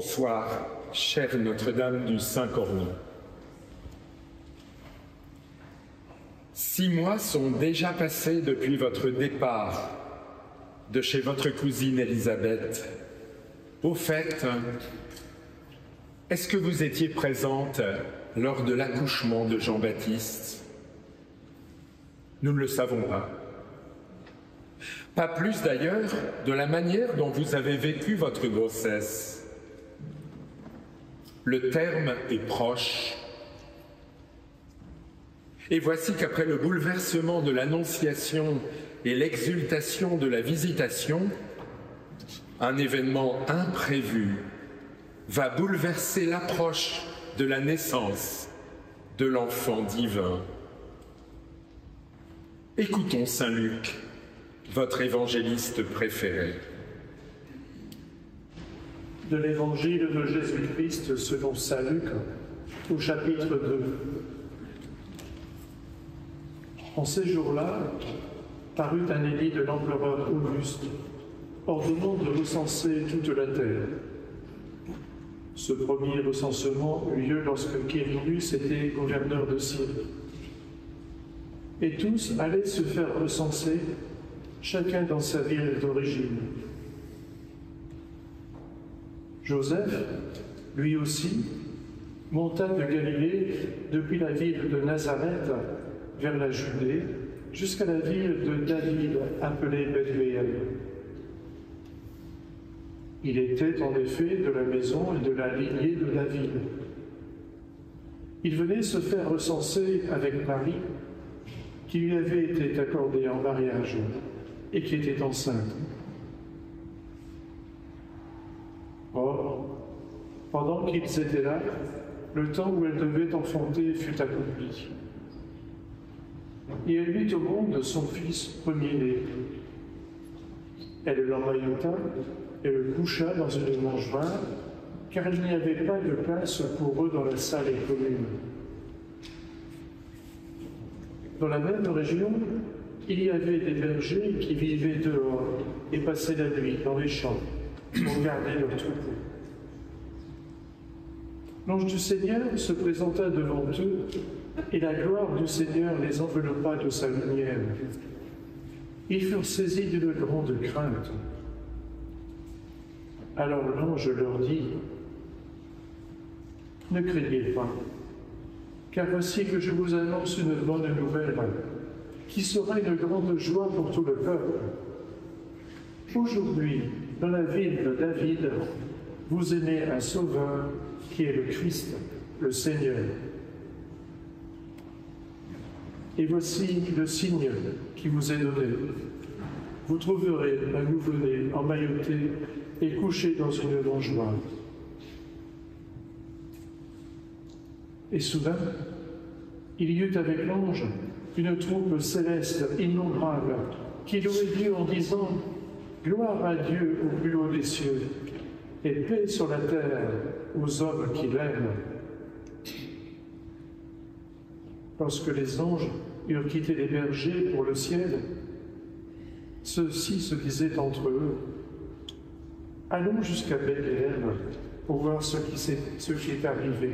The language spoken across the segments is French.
Bonsoir, chère Notre-Dame du Saint-Cordon. 6 mois sont déjà passés depuis votre départ de chez votre cousine Élisabeth. Au fait, est-ce que vous étiez présente lors de l'accouchement de Jean-Baptiste? Nous ne le savons pas. Pas plus d'ailleurs de la manière dont vous avez vécu votre grossesse. Le terme est proche. Et voici qu'après le bouleversement de l'Annonciation et l'exultation de la Visitation, un événement imprévu va bouleverser l'approche de la naissance de l'enfant divin. Écoutons Saint Luc, votre évangéliste préféré. De l'évangile de Jésus-Christ selon saint Luc, au chapitre 2. En ces jours-là, parut un édit de l'empereur Auguste, ordonnant de recenser toute la terre. Ce premier recensement eut lieu lorsque Quirinius était gouverneur de Syrie. Et tous allaient se faire recenser, chacun dans sa ville d'origine. Joseph, lui aussi, monta de Galilée depuis la ville de Nazareth vers la Judée jusqu'à la ville de David appelée Bethléem. Il était en effet de la maison et de la lignée de David. Il venait se faire recenser avec Marie, qui lui avait été accordée en mariage et qui était enceinte. Or, pendant qu'ils étaient là, le temps où elle devait enfanter fut accompli. Et elle mit au monde son fils premier-né. Elle l'emmaillota et le coucha dans une mangeoire, car il n'y avait pas de place pour eux dans la salle commune. Dans la même région, il y avait des bergers qui vivaient dehors et passaient la nuit dans les champs pour garder leurs troupeaux. L'ange du Seigneur se présenta devant eux, et la gloire du Seigneur les enveloppa de sa lumière. Ils furent saisis d'une grande crainte. Alors l'ange leur dit : « Ne craignez pas, car voici que je vous annonce une bonne nouvelle, qui sera une grande joie pour tout le peuple. Aujourd'hui, dans la ville de David, vous est né un Sauveur, qui est le Christ, le Seigneur. Et voici le signe qui vous est donné. Vous trouverez un nouveau-né emmailloté et couché dans une mangeoire. » Et soudain, il y eut avec l'ange une troupe céleste innombrable qui louait Dieu en disant : « Gloire à Dieu au plus haut des cieux, et paix sur la terre aux hommes qui l'aiment. » Lorsque les anges eurent quitté les bergers pour le ciel, ceux-ci se disaient entre eux : « Allons jusqu'à Bethléem pour voir ce qui est arrivé,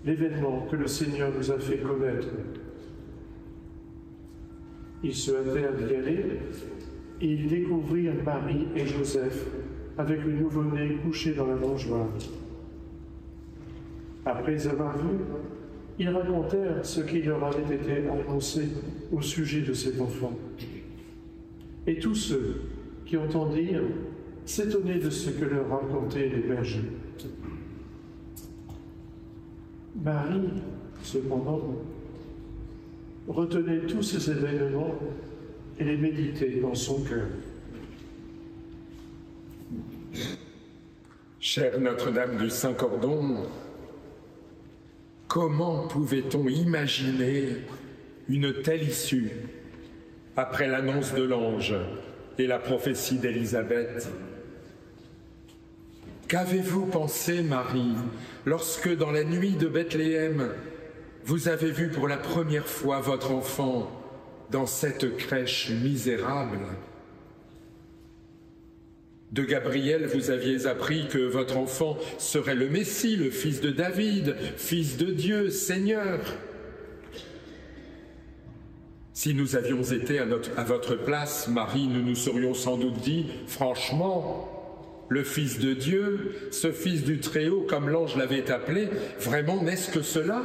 l'événement que le Seigneur nous a fait connaître. » Ils se hâtèrent d'y aller, et ils découvrirent Marie et Joseph avec le nouveau-né couché dans la mangeoire. Après avoir vu, ils racontèrent ce qui leur avait été annoncé au sujet de cet enfant. Et tous ceux qui entendirent s'étonnaient de ce que leur racontaient les bergers. Marie, cependant, retenait tous ces événements et les méditait dans son cœur. Chère Notre-Dame du Saint-Cordon, comment pouvait-on imaginer une telle issue après l'annonce de l'ange et la prophétie d'Élisabeth? Qu'avez-vous pensé, Marie, lorsque, dans la nuit de Bethléem, vous avez vu pour la première fois votre enfant dans cette crèche misérable? De Gabriel, vous aviez appris que votre enfant serait le Messie, le fils de David, fils de Dieu, Seigneur. Si nous avions été à votre place, Marie, nous nous serions sans doute dit, franchement, le Fils de Dieu, ce Fils du Très-Haut, comme l'ange l'avait appelé, vraiment n'est-ce que cela?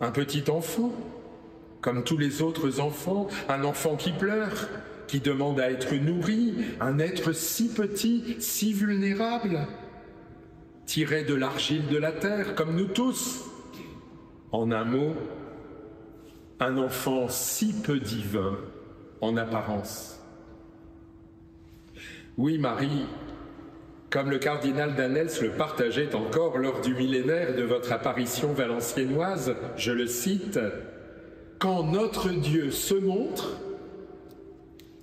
Un petit enfant, comme tous les autres enfants, un enfant qui pleure, qui demande à être nourri, un être si petit, si vulnérable, tiré de l'argile de la terre, comme nous tous. En un mot, un enfant si peu divin en apparence. Oui, Marie, comme le cardinal d'Annels le partageait encore lors du millénaire de votre apparition valenciennoise, je le cite, « Quand notre Dieu se montre,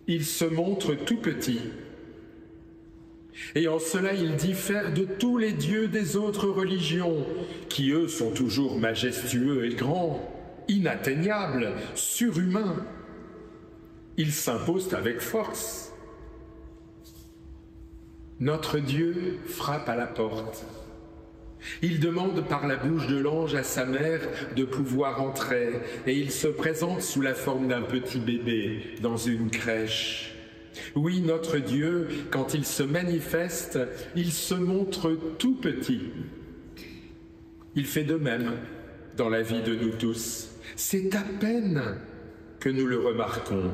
il se montre tout petit. Et en cela il diffère de tous les dieux des autres religions, qui eux sont toujours majestueux et grands, inatteignables, surhumains. Ils s'imposent avec force. Notre Dieu frappe à la porte. Il demande par la bouche de l'ange à sa mère de pouvoir entrer et il se présente sous la forme d'un petit bébé dans une crèche. Oui, notre Dieu, quand il se manifeste, il se montre tout petit. Il fait de même dans la vie de nous tous. C'est à peine que nous le remarquons.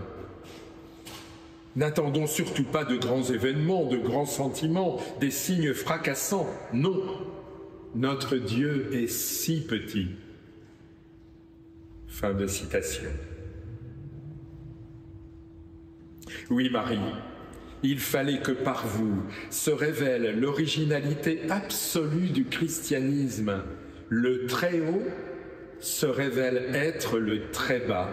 N'attendons surtout pas de grands événements, de grands sentiments, des signes fracassants. Non, notre Dieu est si petit. Fin de citation. Oui, Marie, il fallait que par vous se révèle l'originalité absolue du christianisme. Le Très-Haut se révèle être le Très-Bas.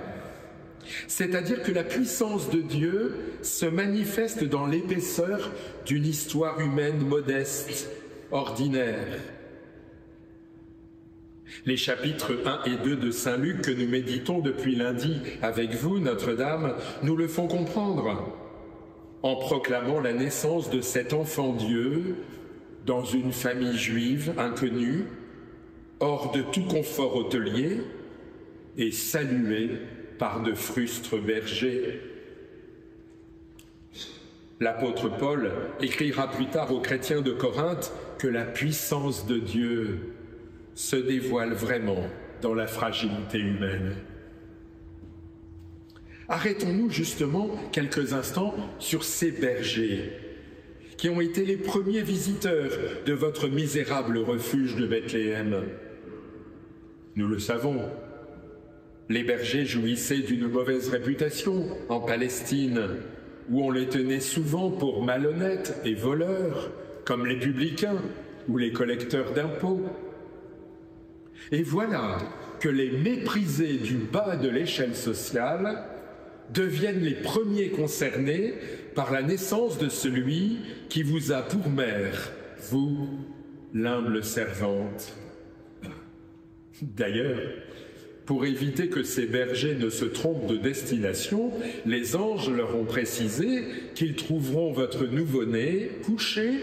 C'est-à-dire que la puissance de Dieu se manifeste dans l'épaisseur d'une histoire humaine modeste, ordinaire. Les chapitres 1 et 2 de Saint Luc que nous méditons depuis lundi avec vous, Notre-Dame, nous le font comprendre en proclamant la naissance de cet enfant Dieu dans une famille juive inconnue, hors de tout confort hôtelier et salué par de frustres bergers. L'apôtre Paul écrira plus tard aux chrétiens de Corinthe que la puissance de Dieu se dévoile vraiment dans la fragilité humaine. Arrêtons-nous justement quelques instants sur ces bergers qui ont été les premiers visiteurs de votre misérable refuge de Bethléem. Nous le savons, les bergers jouissaient d'une mauvaise réputation en Palestine, où on les tenait souvent pour malhonnêtes et voleurs, comme les publicains ou les collecteurs d'impôts. Et voilà que les méprisés du bas de l'échelle sociale deviennent les premiers concernés par la naissance de celui qui vous a pour mère, vous, l'humble servante. D'ailleurs, pour éviter que ces bergers ne se trompent de destination, les anges leur ont précisé qu'ils trouveront votre nouveau-né couché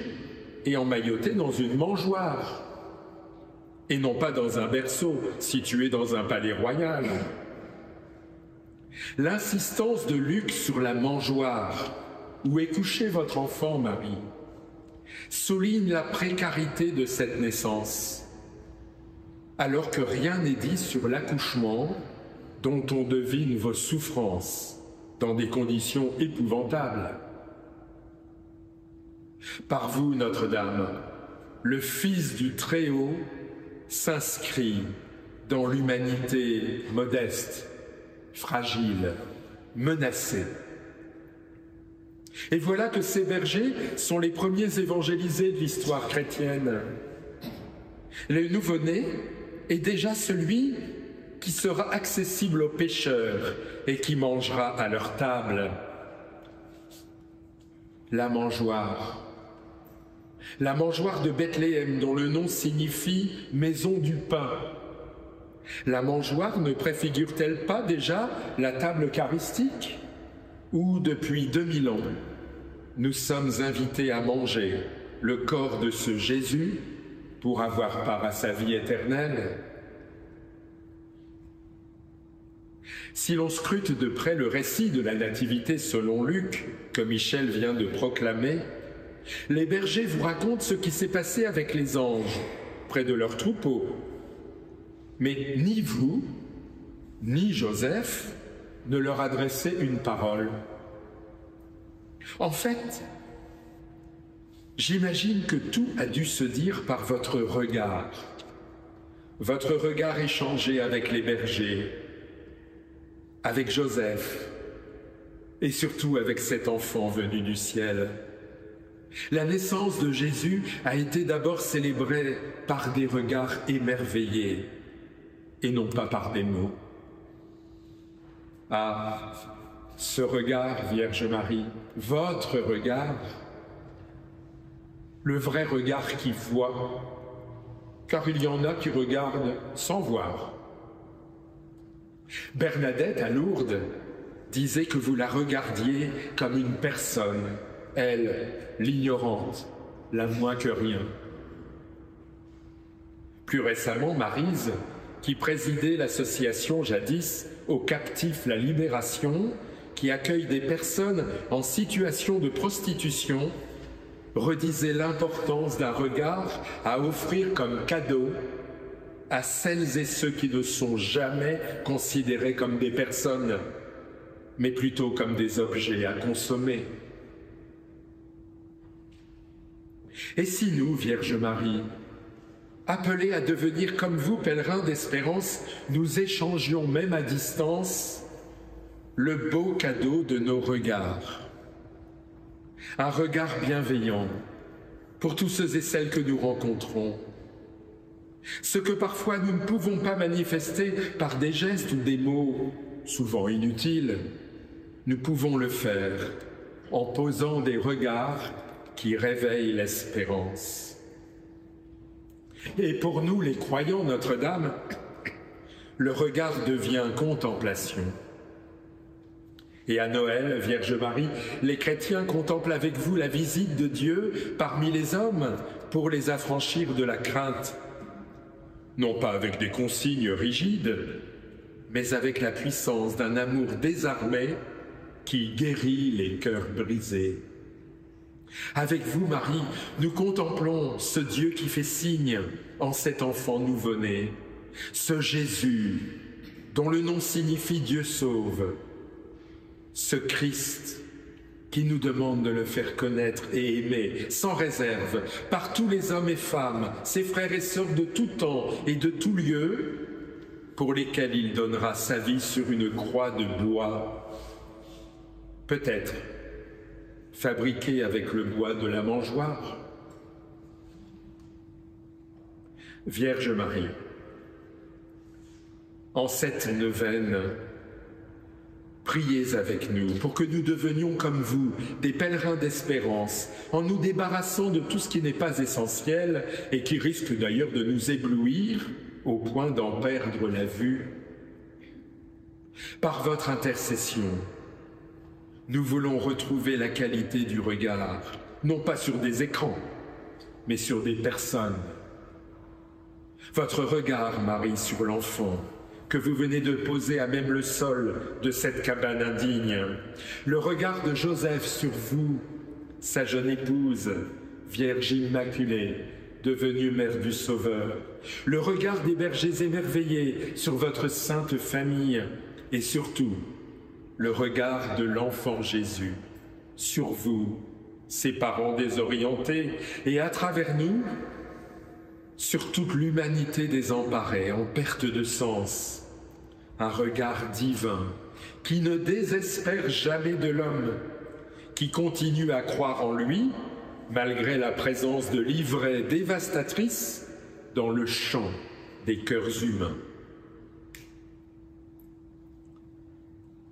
et emmailloté dans une mangeoire, et non pas dans un berceau situé dans un palais royal. L'insistance de Luc sur la mangeoire, où est couché votre enfant, Marie, souligne la précarité de cette naissance, alors que rien n'est dit sur l'accouchement dont on devine vos souffrances dans des conditions épouvantables. Par vous, Notre-Dame, le Fils du Très-Haut s'inscrit dans l'humanité modeste, fragile, menacée. Et voilà que ces bergers sont les premiers évangélisés de l'histoire chrétienne. Le nouveau-né est déjà celui qui sera accessible aux pécheurs et qui mangera à leur table. La mangeoire de Bethléem, dont le nom signifie « maison du pain ». La mangeoire ne préfigure-t-elle pas déjà la table eucharistique, où, depuis 2000 ans, nous sommes invités à manger le corps de ce Jésus pour avoir part à sa vie éternelle. Si l'on scrute de près le récit de la Nativité selon Luc, que Michel vient de proclamer, les bergers vous racontent ce qui s'est passé avec les anges près de leur troupeau. Mais ni vous, ni Joseph ne leur adressez une parole. En fait, j'imagine que tout a dû se dire par votre regard échangé avec les bergers, avec Joseph et surtout avec cet enfant venu du ciel. La naissance de Jésus a été d'abord célébrée par des regards émerveillés et non pas par des mots. Ah, ce regard, Vierge Marie, votre regard, le vrai regard qui voit, car il y en a qui regardent sans voir. Bernadette, à Lourdes, disait que vous la regardiez comme une personne, elle, l'ignorante, la moins que rien. Plus récemment, Maryse, qui présidait l'association jadis aux captifs la Libération, qui accueille des personnes en situation de prostitution, redisait l'importance d'un regard à offrir comme cadeau à celles et ceux qui ne sont jamais considérés comme des personnes, mais plutôt comme des objets à consommer. Et si nous, Vierge Marie, appelés à devenir comme vous, pèlerins d'espérance, nous échangions même à distance le beau cadeau de nos regards, un regard bienveillant pour tous ceux et celles que nous rencontrons, ce que parfois nous ne pouvons pas manifester par des gestes ou des mots souvent inutiles, nous pouvons le faire en posant des regards qui réveillent l'espérance. Et pour nous, les croyants Notre-Dame, le regard devient contemplation. Et à Noël, Vierge Marie, les chrétiens contemplent avec vous la visite de Dieu parmi les hommes pour les affranchir de la crainte. Non pas avec des consignes rigides, mais avec la puissance d'un amour désarmé qui guérit les cœurs brisés. Avec vous, Marie, nous contemplons ce Dieu qui fait signe en cet enfant nouveau-né, ce Jésus dont le nom signifie Dieu sauve, ce Christ qui nous demande de le faire connaître et aimer sans réserve par tous les hommes et femmes, ses frères et sœurs de tout temps et de tout lieu, pour lesquels il donnera sa vie sur une croix de bois, peut-être fabriquée avec le bois de la mangeoire. Vierge Marie, en cette neuvaine, priez avec nous pour que nous devenions comme vous, des pèlerins d'espérance, en nous débarrassant de tout ce qui n'est pas essentiel et qui risque d'ailleurs de nous éblouir au point d'en perdre la vue. Par votre intercession, nous voulons retrouver la qualité du regard, non pas sur des écrans, mais sur des personnes. Votre regard, Marie, sur l'enfant, que vous venez de poser à même le sol de cette cabane indigne, le regard de Joseph sur vous, sa jeune épouse, Vierge Immaculée, devenue mère du Sauveur, le regard des bergers émerveillés sur votre sainte famille et surtout le regard de l'enfant Jésus sur vous, ses parents désorientés et à travers nous, sur toute l'humanité désemparée, en perte de sens, un regard divin qui ne désespère jamais de l'homme, qui continue à croire en lui, malgré la présence de l'ivrée dévastatrice dans le champ des cœurs humains.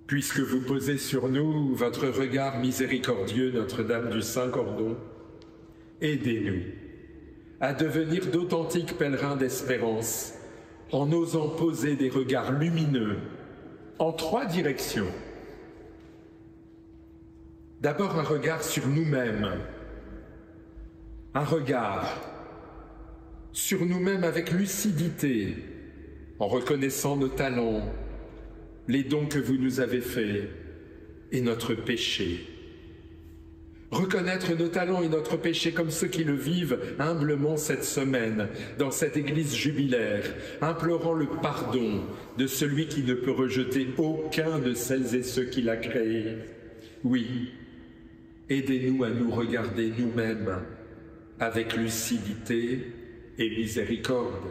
Puisque vous posez sur nous votre regard miséricordieux, Notre-Dame du Saint-Cordon, aidez-nous à devenir d'authentiques pèlerins d'espérance en osant poser des regards lumineux en 3 directions. D'abord un regard sur nous-mêmes, un regard sur nous-mêmes avec lucidité, en reconnaissant nos talents, les dons que vous nous avez faits et notre péché. Reconnaître nos talents et notre péché comme ceux qui le vivent humblement cette semaine dans cette église jubilaire, implorant le pardon de celui qui ne peut rejeter aucun de celles et ceux qu'il a créés. Oui, aidez-nous à nous regarder nous-mêmes avec lucidité et miséricorde.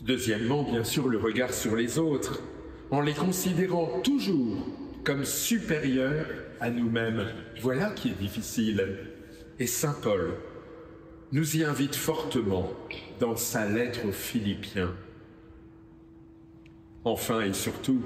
Deuxièmement, bien sûr, le regard sur les autres, en les considérant toujours comme supérieurs à nous-mêmes. Voilà qui est difficile. Et saint Paul nous y invite fortement dans sa lettre aux Philippiens. Enfin et surtout,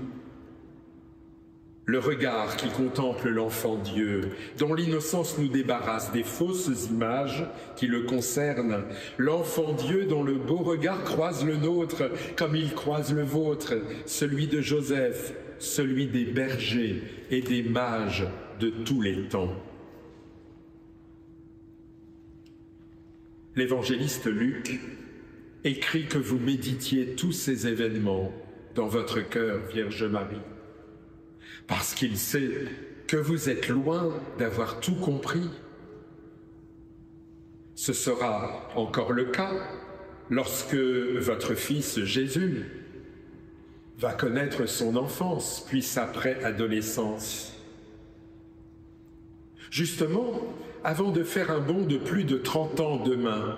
le regard qui contemple l'enfant Dieu, dont l'innocence nous débarrasse des fausses images qui le concernent, l'enfant Dieu dont le beau regard croise le nôtre comme il croise le vôtre, celui de Joseph, celui des bergers et des mages de tous les temps. L'évangéliste Luc écrit que vous méditiez tous ces événements dans votre cœur, Vierge Marie, parce qu'il sait que vous êtes loin d'avoir tout compris. Ce sera encore le cas lorsque votre fils Jésus va connaître son enfance, puis sa préadolescence. Justement, avant de faire un bond de plus de 30 ans demain,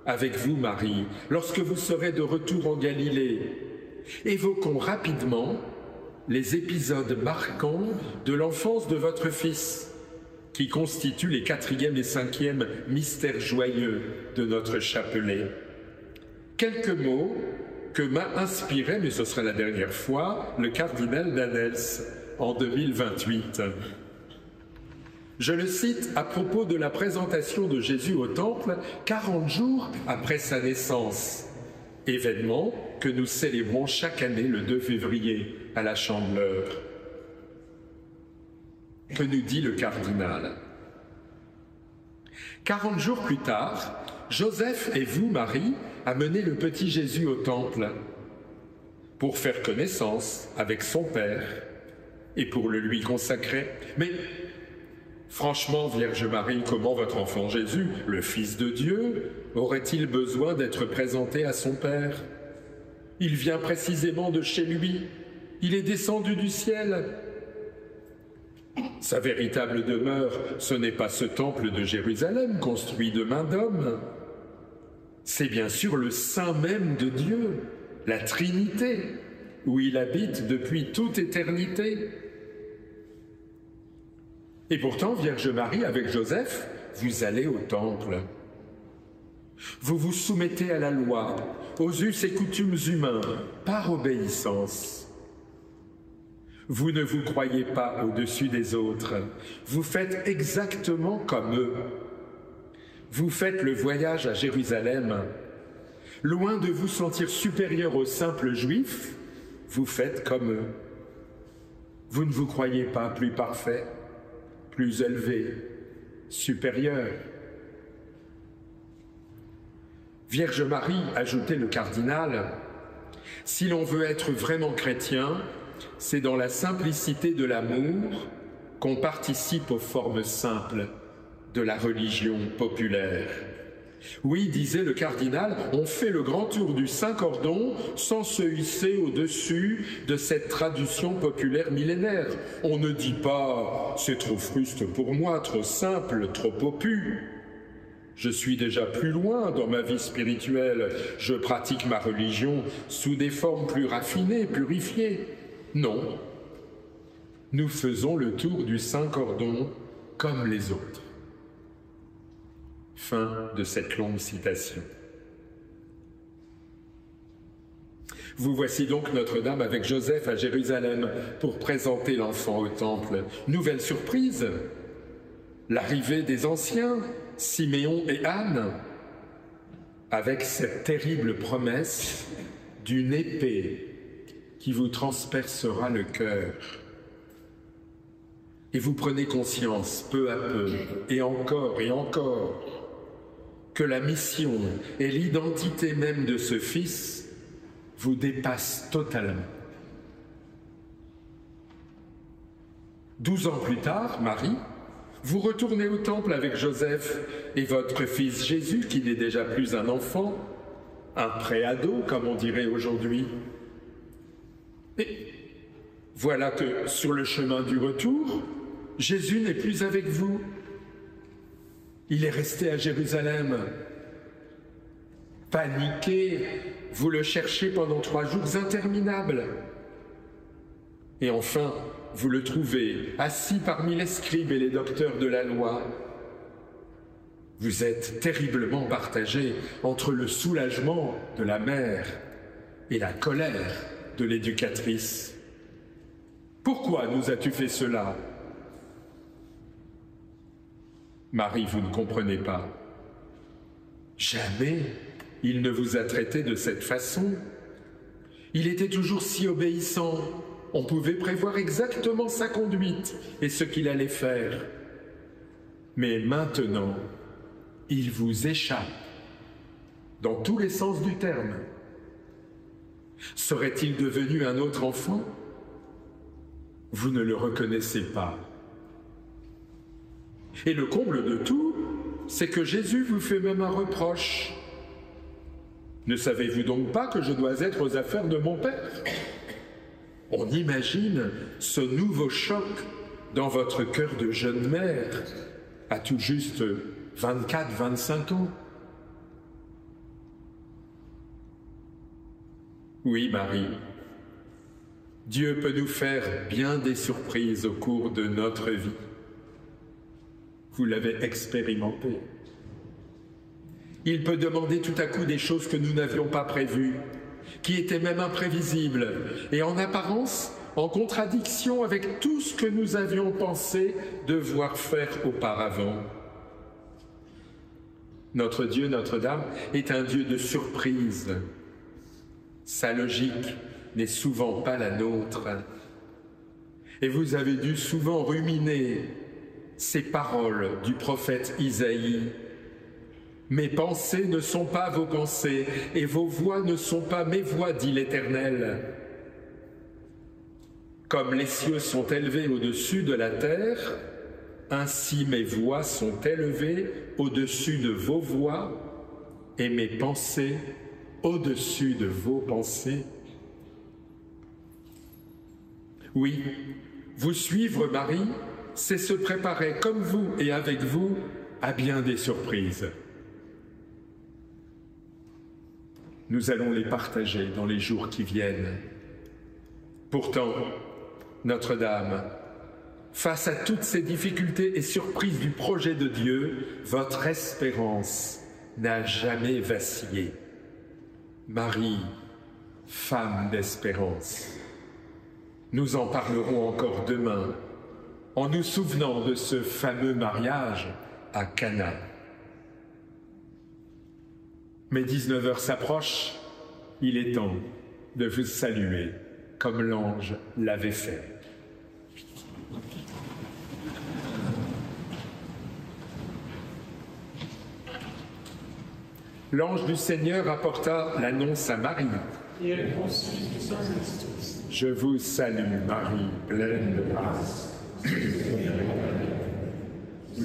avec vous, Marie, lorsque vous serez de retour en Galilée, évoquons rapidement les épisodes marquants de l'enfance de votre fils, qui constituent les 4e et 5e mystères joyeux de notre chapelet. Quelques mots que m'a inspiré, mais ce sera la dernière fois, le cardinal Danels en 2028. Je le cite à propos de la présentation de Jésus au Temple 40 jours après sa naissance, événement que nous célébrons chaque année le 2 février à la Chandeleur. Que nous dit le cardinal? 40 jours plus tard, Joseph et vous, Marie, amenez le petit Jésus au temple pour faire connaissance avec son père et pour le lui consacrer. Mais franchement, Vierge Marie, comment votre enfant Jésus, le Fils de Dieu, aurait-il besoin d'être présenté à son père? Il vient précisément de chez lui. Il est descendu du ciel. Sa véritable demeure, ce n'est pas ce temple de Jérusalem construit de main d'homme. C'est bien sûr le sein même de Dieu, la Trinité, où il habite depuis toute éternité. Et pourtant, Vierge Marie, avec Joseph, vous allez au temple. Vous vous soumettez à la loi, aux us et coutumes humains, par obéissance. Vous ne vous croyez pas au-dessus des autres. Vous faites exactement comme eux. Vous faites le voyage à Jérusalem. Loin de vous sentir supérieur aux simples juifs, vous faites comme eux. Vous ne vous croyez pas plus parfait, plus élevé, supérieur. Vierge Marie, ajoutait le cardinal, si l'on veut être vraiment chrétien, c'est dans la simplicité de l'amour qu'on participe aux formes simples de la religion populaire. Oui, disait le cardinal, on fait le grand tour du Saint-Cordon sans se hisser au-dessus de cette tradition populaire millénaire. On ne dit pas « c'est trop fruste pour moi, trop simple, trop popu ». Je suis déjà plus loin dans ma vie spirituelle. Je pratique ma religion sous des formes plus raffinées, purifiées. Non, nous faisons le tour du Saint-Cordon comme les autres. Fin de cette longue citation. Vous voici donc Notre-Dame avec Joseph à Jérusalem pour présenter l'enfant au temple. Nouvelle surprise, l'arrivée des anciens, Siméon et Anne, avec cette terrible promesse d'une épée qui vous transpercera le cœur. Et vous prenez conscience, peu à peu, et encore, que la mission et l'identité même de ce Fils vous dépassent totalement. 12 ans plus tard, Marie, vous retournez au temple avec Joseph et votre fils Jésus, qui n'est déjà plus un enfant, un pré-ado, comme on dirait aujourd'hui. Et voilà que sur le chemin du retour, Jésus n'est plus avec vous. Il est resté à Jérusalem. Paniqué, vous le cherchez pendant 3 jours interminables. Et enfin, vous le trouvez assis parmi les scribes et les docteurs de la loi. Vous êtes terriblement partagé entre le soulagement de la mère et la colère de l'éducatrice. Pourquoi nous as-tu fait cela? Marie, vous ne comprenez pas. Jamais il ne vous a traité de cette façon. Il était toujours si obéissant. On pouvait prévoir exactement sa conduite et ce qu'il allait faire. Mais maintenant, il vous échappe, dans tous les sens du terme. Serait-il devenu un autre enfant? Vous ne le reconnaissez pas. Et le comble de tout, c'est que Jésus vous fait même un reproche. Ne savez-vous donc pas que je dois être aux affaires de mon Père? On imagine ce nouveau choc dans votre cœur de jeune mère, à tout juste 24-25 ans. Oui, Marie, Dieu peut nous faire bien des surprises au cours de notre vie. Vous l'avez expérimenté. Il peut demander tout à coup des choses que nous n'avions pas prévues, qui étaient même imprévisibles, et en apparence, en contradiction avec tout ce que nous avions pensé devoir faire auparavant. Notre Dieu, Notre-Dame, est un Dieu de surprise. Sa logique n'est souvent pas la nôtre. Et vous avez dû souvent ruminer ces paroles du prophète Isaïe. « Mes pensées ne sont pas vos pensées, et vos voix ne sont pas mes voix, dit l'Éternel. Comme les cieux sont élevés au-dessus de la terre, ainsi mes voix sont élevées au-dessus de vos voix, et mes pensées au-dessus de vos pensées. » Oui, vous suivre, Marie, c'est se préparer comme vous et avec vous à bien des surprises. Nous allons les partager dans les jours qui viennent. Pourtant, Notre-Dame, face à toutes ces difficultés et surprises du projet de Dieu, votre espérance n'a jamais vacillé. Marie, femme d'espérance. Nous en parlerons encore demain, en nous souvenant de ce fameux mariage à Cana. Mais 19h s'approche, il est temps de vous saluer comme l'ange l'avait fait. L'ange du Seigneur apporta l'annonce à Marie. Et elle conçut du Saint-Esprit. Je vous salue, Marie, pleine de grâce. Vous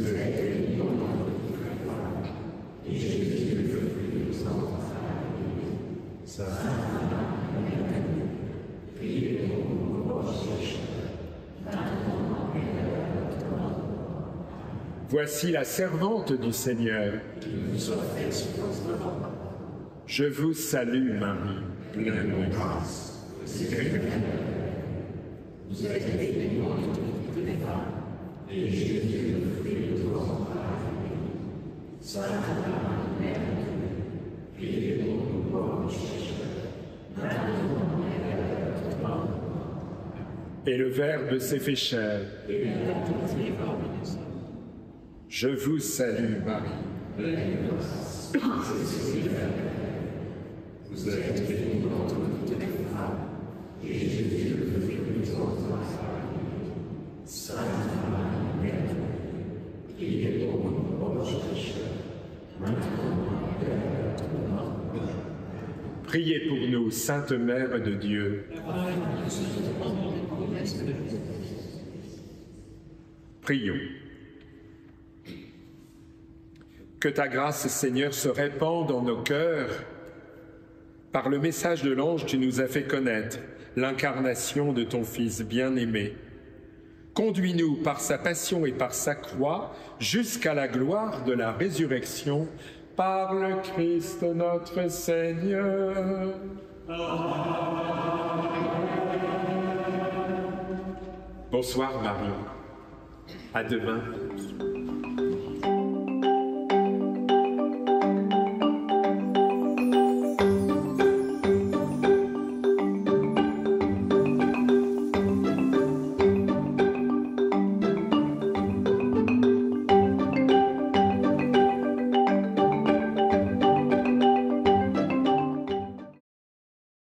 êtes bénie au nom de toutes les femmes, et Jésus, le fruit de vos entrailles, Sainte Marie, priez pour nous pauvres pécheurs, maintenant et à notre mort. Voici la servante du Seigneur. Qu'il nous soit fait souffrance devant nous. Je vous salue, Marie, pleine de grâce. Vous êtes bénie entre toutes les femmes, et Jésus, le fruit de vos entrailles, Sainte Marie, Mère de Dieu, priez pour nous pauvres pécheurs, maintenant et à notre mort. Et le Verbe s'est fait chair. Et il a été parmi les hommes. Je vous salue, Marie. Pleine de grâce, Jésus est Père. Vous êtes bénie entre toutes les femmes, et Jésus, le fruit de vos entrailles, Sainte Marie, Priez pour nous, Sainte Mère de Dieu. Prions. Que ta grâce, Seigneur, se répande dans nos cœurs. Par le message de l'ange, tu nous as fait connaître l'incarnation de ton Fils bien-aimé. Conduis-nous par sa passion et par sa croix jusqu'à la gloire de la résurrection par le Christ notre Seigneur. Bonsoir Marie. À demain.